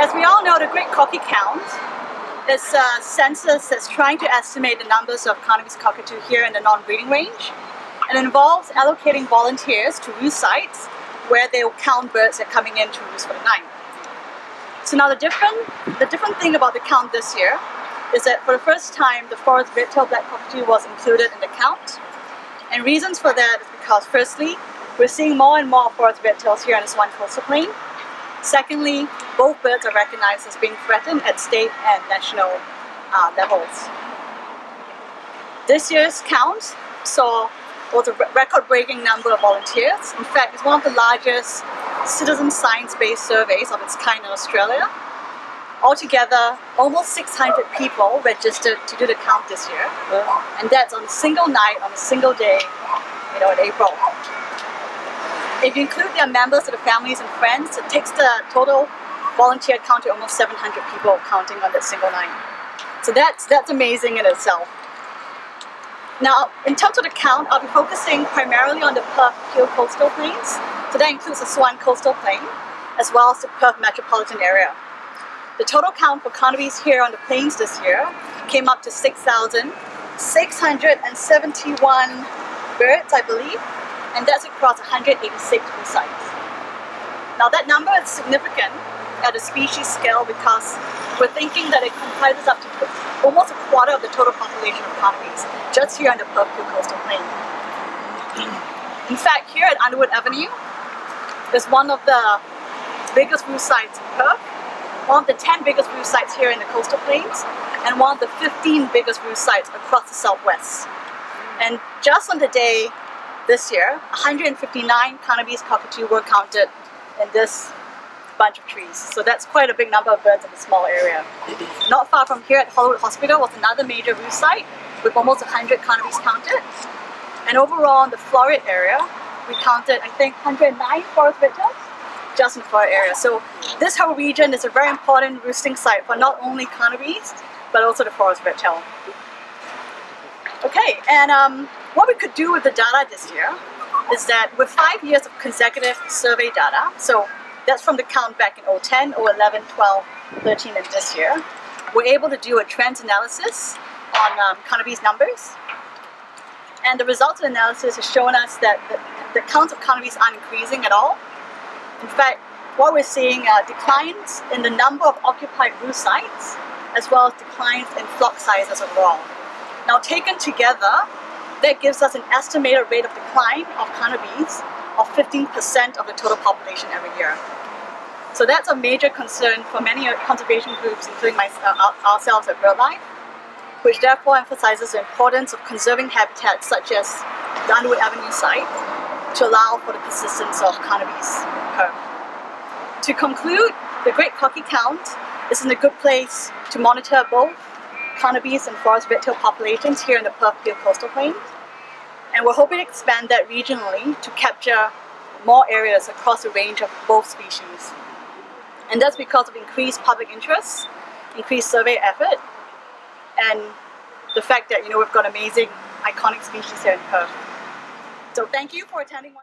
As we all know, the Great Cocky Count is a census that's trying to estimate the numbers of Carnaby's cockatoo here in the non-breeding range, and it involves allocating volunteers to roost sites where they will count birds that are coming in to roost for the night. So now the different thing about the count this year is that for the first time the forest red-tailed black cockatoo was included in the count, and reasons for that is because firstly, we're seeing more and more forest red-tails here on the Swan Coastal Plain. Secondly, both birds are recognized as being threatened at state and national levels. This year's count was a record-breaking number of volunteers. In fact, it's one of the largest citizen science-based surveys of its kind in Australia. Altogether, almost 600 people registered to do the count this year, and that's on a single night, on a single day, in April. If you include their members of the families and friends, it takes the total volunteer count to almost 700 people counting on that single night. So that's amazing in itself. Now, in terms of the count, I'll be focusing primarily on the Perth Hill Coastal Plains. So that includes the Swan Coastal Plain, as well as the Perth metropolitan area. The total count for Carnaby's here on the plains this year came up to 6,671 birds, I believe, and that's across 186 roost sites. Now that number is significant at a species scale because we're thinking that it comprises up to almost a quarter of the total population of Carnaby's just here on the Perth Hill Coastal Plain. In fact, here at Underwood Avenue is one of the biggest roost sites in Perth, one of the 10 biggest roost sites here in the coastal plains, and one of the 15 biggest roost sites across the southwest. And just on the day this year, 159 Carnaby's cockatoo were counted in this bunch of trees. So that's quite a big number of birds in a small area. Not far from here at Underwood Hospital was another major roost site with almost 100 Carnaby's counted. And overall in the Florid area, we counted, I think, 109 forest red-tails just in the Florid area. So this whole region is a very important roosting site for not only Carnaby's, but also the forest red-tail. Okay, and what we could do with the data this year is that with 5 years of consecutive survey data, so that's from the count back in 2010, 2011, 12, 13, and this year, we're able to do a trends analysis on Carnaby's numbers. And the results of the analysis has shown us that the counts of Carnaby's aren't increasing at all. In fact, what we're seeing are declines in the number of occupied roost sites, as well as declines in flock sizes overall. Now taken together, that gives us an estimated rate of decline of Carnaby's of 15% of the total population every year. So that's a major concern for many conservation groups, including ourselves at BirdLife, which therefore emphasizes the importance of conserving habitats such as the Underwood Avenue site to allow for the persistence of Carnaby's Perth. To conclude, the Great Cocky Count is in a good place to monitor both Carnaby's and forest red-tailed populations here in the Perth Hill Coastal Plains. And we're hoping to expand that regionally to capture more areas across a range of both species. And that's because of increased public interest, increased survey effort, and the fact that we've got amazing, iconic species here in Perth. So thank you for attending.